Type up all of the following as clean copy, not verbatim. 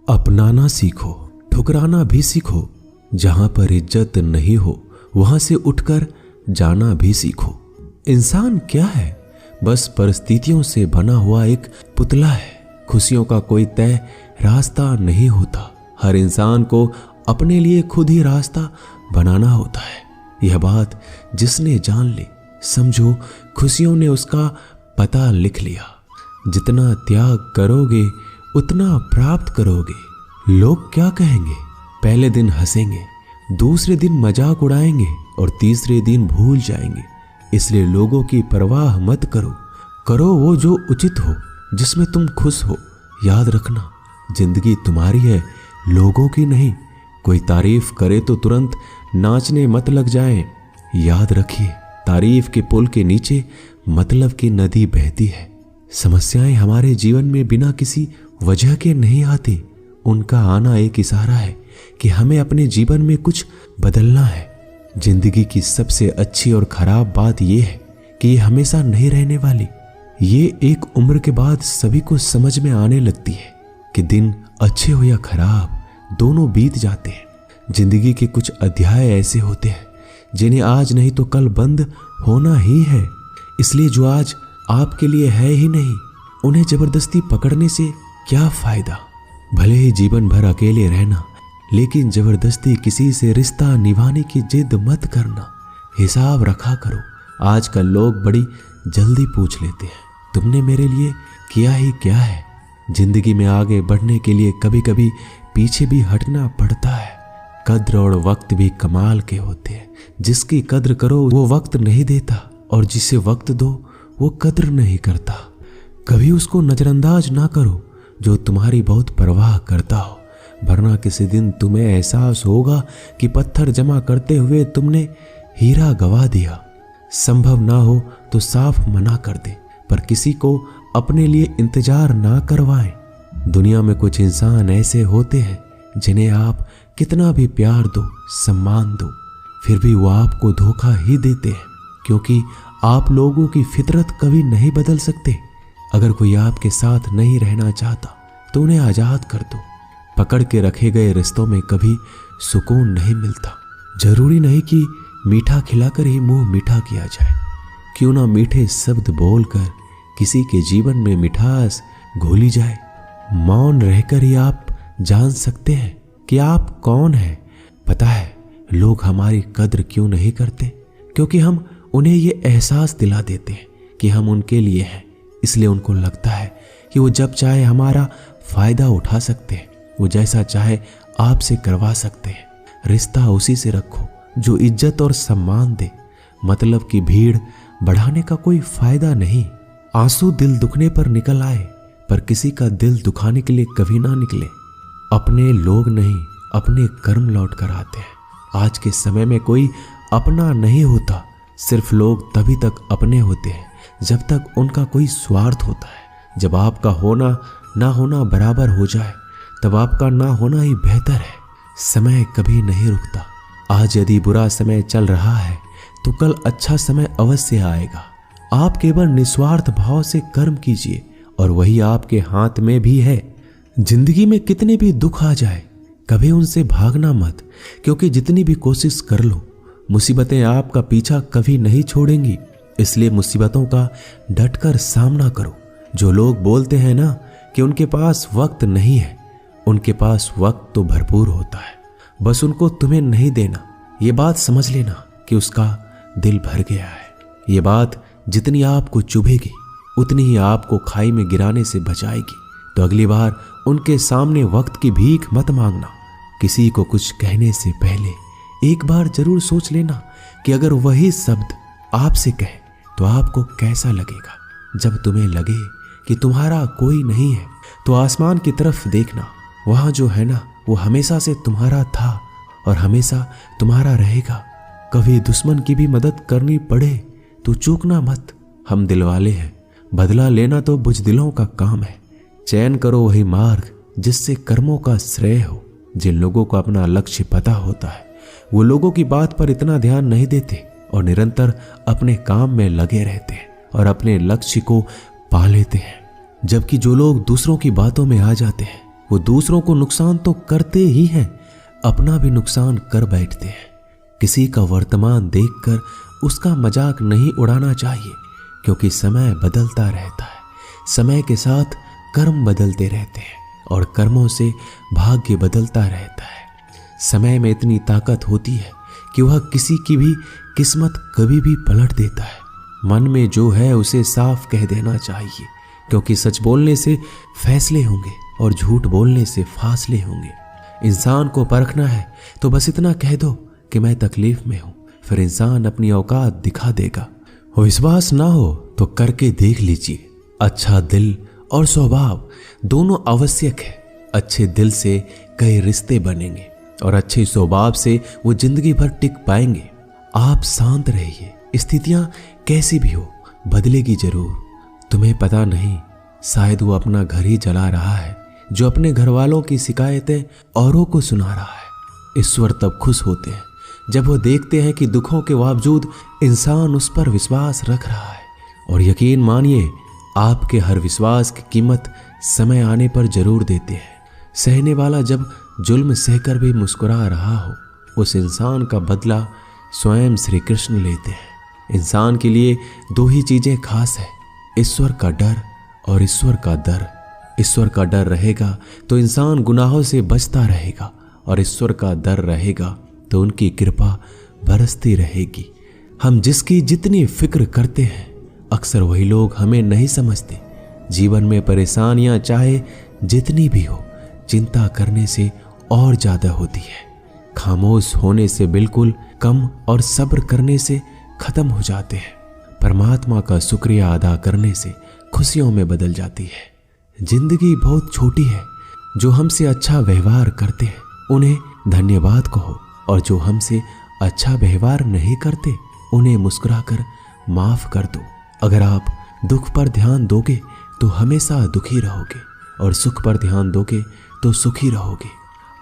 अपनाना सीखो, ठुकराना भी सीखो। जहां पर इज्जत नहीं हो वहां से उठकर जाना भी सीखो। इंसान क्या है? बस परिस्थितियों से बना हुआ एक पुतला है। खुशियों का कोई तय रास्ता नहीं होता। हर इंसान को अपने लिए खुद ही रास्ता बनाना होता है। यह बात जिसने जान ली, समझो खुशियों ने उसका पता लिख लिया। जितना त्याग करोगे उतना प्राप्त करोगे। लोग क्या कहेंगे? पहले दिन हंसेंगे, दूसरे दिन मजाक उड़ाएंगे और तीसरे दिन भूल जाएंगे। इसलिए लोगों की परवाह मत करो। करो वो जो उचित हो, जिसमें तुम खुश हो। याद रखना, जिंदगी तुम्हारी है, लोगों की नहीं। कोई तारीफ करे तो तुरंत नाचने मत लग जाए। याद रखिए, तारीफ के पुल के नीचे मतलब की नदी बहती है। समस्याएं हमारे जीवन में बिना किसी वजह के नहीं आती। उनका आना एक इशारा है कि हमें अपने जीवन में कुछ बदलना है। जिंदगी की सबसे अच्छी और खराब बात यह है कि ये हमेशा नहीं रहने वाली। ये एक उम्र के बाद सभी को समझ में आने लगती है कि दिन अच्छे हो या खराब, दोनों बीत जाते हैं। जिंदगी के कुछ अध्याय ऐसे होते हैं जिन्हें आज नहीं तो कल बंद होना ही है। इसलिए जो आज आपके लिए है ही नहीं, उन्हें जबरदस्ती पकड़ने से क्या फायदा। भले ही जीवन भर अकेले रहना, लेकिन जबरदस्ती किसी से रिश्ता निभाने की जिद मत करना। हिसाब रखा करो। आजकल लोग बड़ी जल्दी पूछ लेते हैं, तुमने मेरे लिए किया ही क्या है। जिंदगी में आगे बढ़ने के लिए कभी कभी पीछे भी हटना पड़ता है। कद्र और वक्त भी कमाल के होते हैं। जिसकी कद्र करो वो वक्त नहीं देता, और जिसे वक्त दो वो कद्र नहीं करता। कभी उसको नजरअंदाज ना करो जो तुम्हारी बहुत परवाह करता हो, वरना किसी दिन तुम्हें एहसास होगा कि पत्थर जमा करते हुए तुमने हीरा गवा दिया। संभव ना हो तो साफ मना कर दे, पर किसी को अपने लिए इंतजार ना करवाएं। दुनिया में कुछ इंसान ऐसे होते हैं जिन्हें आप कितना भी प्यार दो, सम्मान दो, फिर भी वो आपको धोखा ही देते हैं, क्योंकि आप लोगों की फितरत कभी नहीं बदल सकते। अगर कोई आपके साथ नहीं रहना चाहता तो उन्हें आजाद कर दो। पकड़ के रखे गए रिश्तों में कभी सुकून नहीं मिलता। जरूरी नहीं कि मीठा खिलाकर ही मुंह मीठा किया जाए। क्यों ना मीठे शब्द बोलकर किसी के जीवन में मिठास घोली जाए। मौन रहकर ही आप जान सकते हैं कि आप कौन हैं। पता है लोग हमारी कद्र क्यों नहीं करते? क्योंकि हम उन्हें ये एहसास दिला देते हैं कि हम उनके लिए हैं। इसलिए उनको लगता है कि वो जब चाहे हमारा फायदा उठा सकते हैं, वो जैसा चाहे आपसे करवा सकते हैं। रिश्ता उसी से रखो जो इज्जत और सम्मान दे। मतलब की भीड़ बढ़ाने का कोई फायदा नहीं। आंसू दिल दुखने पर निकल आए, पर किसी का दिल दुखाने के लिए कभी ना निकले। अपने लोग नहीं, अपने कर्म लौट कर आते हैं। आज के समय में कोई अपना नहीं होता। सिर्फ लोग तभी तक अपने होते हैं जब तक उनका कोई स्वार्थ होता है। जब आपका होना ना होना बराबर हो जाए, तब आपका ना होना ही बेहतर है। समय कभी नहीं रुकता। आज यदि बुरा समय चल रहा है तो कल अच्छा समय अवश्य आएगा। आप केवल निस्वार्थ भाव से कर्म कीजिए और वही आपके हाथ में भी है। जिंदगी में कितने भी दुख आ जाए, कभी उनसे भागना मत, क्योंकि जितनी भी कोशिश कर लो, मुसीबतें आपका पीछा कभी नहीं छोड़ेंगी। इसलिए मुसीबतों का डटकर सामना करो। जो लोग बोलते हैं ना कि उनके पास वक्त नहीं है, उनके पास वक्त तो भरपूर होता है, बस उनको तुम्हें नहीं देना। ये बात समझ लेना कि उसका दिल भर गया है। ये बात जितनी आपको चुभेगी उतनी ही आपको खाई में गिराने से बचाएगी। तो अगली बार उनके सामने वक्त की भीख मत मांगना। किसी को कुछ कहने से पहले एक बार जरूर सोच लेना कि अगर वही शब्द आपसे कहे तो आपको कैसा लगेगा। जब तुम्हें लगे कि तुम्हारा कोई नहीं है तो आसमान की तरफ देखना। वहां जो है ना वो हमेशा से तुम्हारा था और हमेशा तुम्हारा रहेगा। कभी दुश्मन की भी मदद करनी पड़े तो चूकना मत। हम दिलवाले हैं, बदला लेना तो बुजदिलों का काम है। चयन करो वही मार्ग जिससे कर्मों का श्रेय हो। जिन लोगों को अपना लक्ष्य पता होता है वो लोगों की बात पर इतना ध्यान नहीं देते और निरंतर अपने काम में लगे रहते हैं और अपने लक्ष्य को पा लेते हैं। जबकि जो लोग दूसरों की बातों में आ जाते हैं वो दूसरों को नुकसान तो करते ही हैं, अपना भी नुकसान कर बैठते हैं। किसी का वर्तमान देखकर उसका मजाक नहीं उड़ाना चाहिए, क्योंकि समय बदलता रहता है। समय के साथ कर्म बदलते रहते हैं और कर्मों से भाग्य बदलता रहता है। समय में इतनी ताकत होती है कि वह किसी की भी किस्मत कभी भी पलट देता है। मन में जो है उसे साफ कह देना चाहिए, क्योंकि सच बोलने से फैसले होंगे और झूठ बोलने से फासले होंगे। इंसान को परखना है तो बस इतना कह दो कि मैं तकलीफ में हूं, फिर इंसान अपनी औकात दिखा देगा। विश्वास ना हो तो करके देख लीजिए। अच्छा दिल और स्वभाव दोनों आवश्यक है। अच्छे दिल से कई रिश्ते बनेंगे और अच्छे स्वभाव से वो जिंदगी भर टिक पाएंगे। आप शांत रहिए, स्थितियां कैसी भी हो बदलेगी जरूर। तुम्हें पता नहीं, शायद वो अपना घर ही जला रहा है जो अपने घर वालों की शिकायतें औरों को सुना रहा है। ईश्वर तब खुश होते हैं जब वो देखते हैं कि दुखों के बावजूद इंसान उस पर विश्वास रख रहा है। और यकीन मानिए, आपके हर विश्वास की कीमत समय आने पर जरूर देते हैं। सहने वाला जब जुल्म सहकर भी मुस्कुरा रहा हो, उस इंसान का बदला स्वयं श्री कृष्ण लेते हैं। इंसान के लिए दो ही चीजें खास है, ईश्वर का डर और ईश्वर का दर। ईश्वर का डर रहेगा तो इंसान गुनाहों से बचता रहेगा, और ईश्वर का डर रहेगा तो उनकी कृपा बरसती रहेगी। हम जिसकी जितनी फिक्र करते हैं, अक्सर वही लोग हमें नहीं समझते। जीवन में परेशानियां चाहे जितनी भी हो, चिंता करने से और ज्यादा होती है। खामोश होने से बिल्कुल कम और सब्र करने से खत्म हो जाते हैं। परमात्मा का शुक्रिया अदा करने से खुशियों में बदल जाती है। जिंदगी बहुत छोटी है। जो हमसे अच्छा व्यवहार करते हैं उन्हें धन्यवाद कहो, और जो हमसे अच्छा व्यवहार नहीं करते उन्हें मुस्कुराकर माफ कर दो। अगर आप दुख पर ध्यान दोगे तो हमेशा दुखी रहोगे, और सुख पर ध्यान दोगे तो सुखी रहोगे।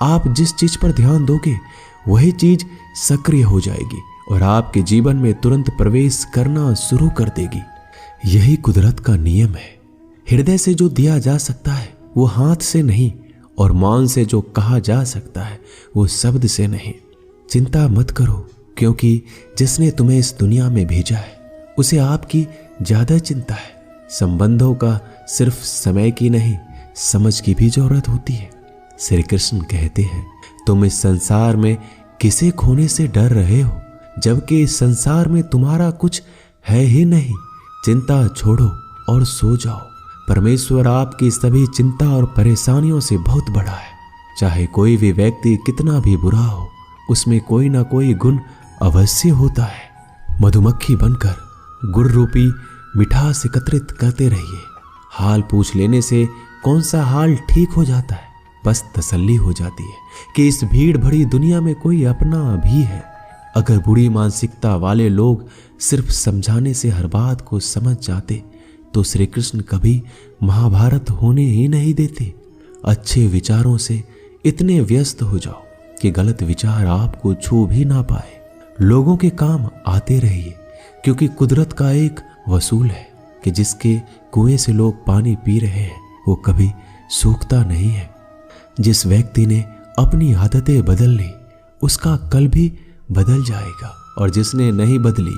आप जिस चीज पर ध्यान दोगे वही चीज सक्रिय हो जाएगी और आपके जीवन में तुरंत प्रवेश करना शुरू कर देगी। यही कुदरत का नियम है। हृदय से जो दिया जा सकता है वो हाथ से नहीं, और मौन से जो कहा जा सकता है वो शब्द से नहीं। चिंता मत करो, क्योंकि जिसने तुम्हें इस दुनिया में भेजा है उसे आपकी ज्यादा चिंता है। संबंधों का सिर्फ समय की नहीं, समझ की भी जरूरत होती है। श्री कृष्ण कहते हैं, तुम इस संसार में किसे खोने से डर रहे हो, जबकि इस संसार में तुम्हारा कुछ है ही नहीं। चिंता छोड़ो और सो जाओ। परमेश्वर आपकी सभी चिंता और परेशानियों से बहुत बड़ा है। चाहे कोई भी व्यक्ति कितना भी बुरा हो, उसमें कोई ना कोई गुण अवश्य होता है। मधुमक्खी बनकर गुड़ रूपी मिठास एकत्रित करते रहिए। हाल पूछ लेने से कौन सा हाल ठीक हो जाता है, बस तसल्ली हो जाती है कि इस भीड़ भरी दुनिया में कोई अपना भी है। अगर बुरी मानसिकता वाले लोग सिर्फ समझाने से हर बात को समझ जाते तो श्री कृष्ण कभी महाभारत होने ही नहीं देते। अच्छे विचारों से इतने व्यस्त हो जाओ कि गलत विचार आपको छू भी ना पाए। लोगों के काम आते रहिए, क्योंकि कुदरत का एक वसूल है कि जिसके कुएं से लोग पानी पी रहे हैं वो कभी सूखता नहीं है। जिस व्यक्ति ने अपनी आदतें बदल ली उसका कल भी बदल जाएगा, और जिसने नहीं बदली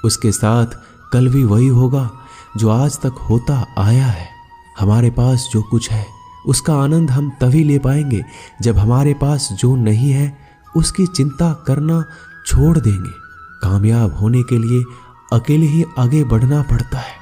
उसके साथ कल भी वही होगा जो आज तक होता आया है। हमारे पास जो कुछ है उसका आनंद हम तभी ले पाएंगे जब हमारे पास जो नहीं है उसकी चिंता करना छोड़ देंगे। कामयाब होने के लिए अकेले ही आगे बढ़ना पड़ता है।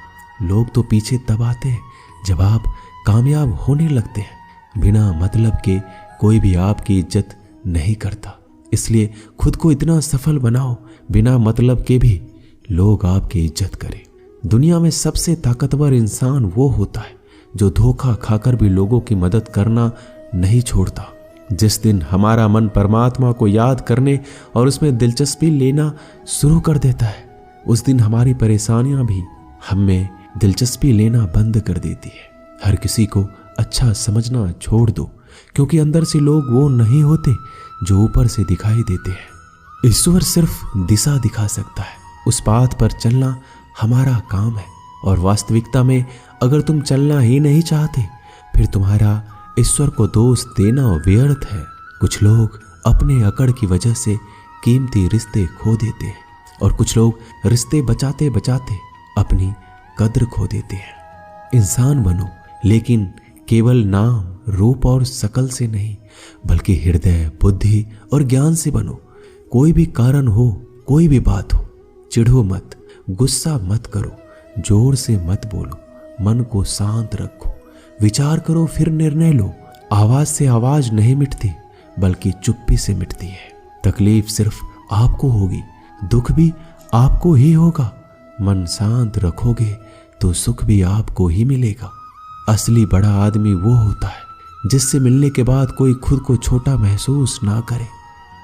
लोग तो पीछे तब आते हैं जब आप कामयाब होने लगते हैं। बिना मतलब के कोई भी आपकी इज्जत नहीं करता, इसलिए खुद को इतना सफल बनाओ बिना मतलब के भी लोग आपकी इज्जत करें। दुनिया में सबसे ताकतवर इंसान वो होता है जो धोखा खाकर भी लोगों की मदद करना नहीं छोड़ता। जिस दिन हमारा मन परमात्मा को याद करने और उसमें दिलचस्पी लेना शुरू कर देता है, उस दिन हमारी परेशानियां भी हमें दिलचस्पी लेना बंद कर देती है। हर किसी को अच्छा समझना छोड़ दो, क्योंकि अंदर से लोग वो नहीं होते जो ऊपर से दिखाई देते हैं। ईश्वर सिर्फ दिशा दिखा सकता है, उस पाथ पर चलना हमारा काम है। और वास्तविकता में अगर तुम चलना ही नहीं चाहते फिर तुम्हारा ईश्वर को दोष देना व्यर्थ है। कुछ लोग अपने अकड़ की वजह से कीमती रिश्ते खो देते हैं और कुछ लोग रिश्ते बचाते बचाते अपनी कद्र खो देते हैं। इंसान बनो, लेकिन केवल नाम, रूप और शकल से नहीं, बल्कि हृदय, बुद्धि और ज्ञान से बनो। कोई भी कारण हो, कोई भी बात हो, चिढ़ो मत, गुस्सा मत करो, जोर से मत बोलो, मन को शांत रखो, विचार करो फिर निर्णय लो। आवाज से आवाज नहीं मिटती, बल्कि चुप्पी से मिटती है। तकलीफ सिर्फ आपको होगी, दुख भी आपको ही होगा। मन शांत रखोगे तो सुख भी आपको ही मिलेगा। असली बड़ा आदमी वो होता है जिससे मिलने के बाद कोई खुद को छोटा महसूस ना करे।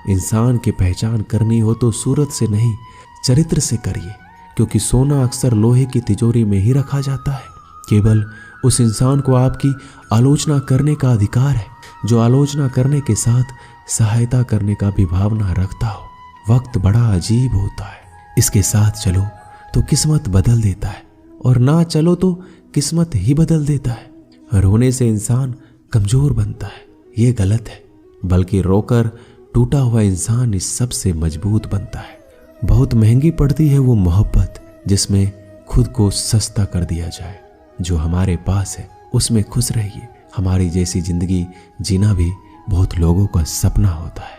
इंसान की पहचान करनी हो तो सूरत से नहीं, चरित्र से करिए, क्योंकि सोना अक्सर लोहे की तिजोरी में ही रखा जाता है। केवल उस इंसान को आपकी आलोचना करने का अधिकार है जो आलोचना करने के साथ सहायता करने का भी भावना रखता हो। वक्त बड़ा अजीब होता है, इसके साथ चलो तो किस्मत बदल देता है और ना चलो तो किस्मत ही बदल देता है। रोने से इंसान कमजोर बनता है, ये गलत है, बल्कि रोकर टूटा हुआ इंसान इस सब से मजबूत बनता है। बहुत महंगी पड़ती है वो मोहब्बत जिसमें खुद को सस्ता कर दिया जाए। जो हमारे पास है उसमें खुश रहिए। हमारी जैसी जिंदगी जीना भी बहुत लोगों का सपना होता है।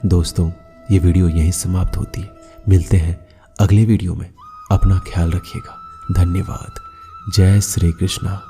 दोस्तों, ये वीडियो यहीं समाप्त होती है। मिलते हैं अगले वीडियो में। अपना ख्याल रखिएगा। धन्यवाद। जय श्री कृष्णा।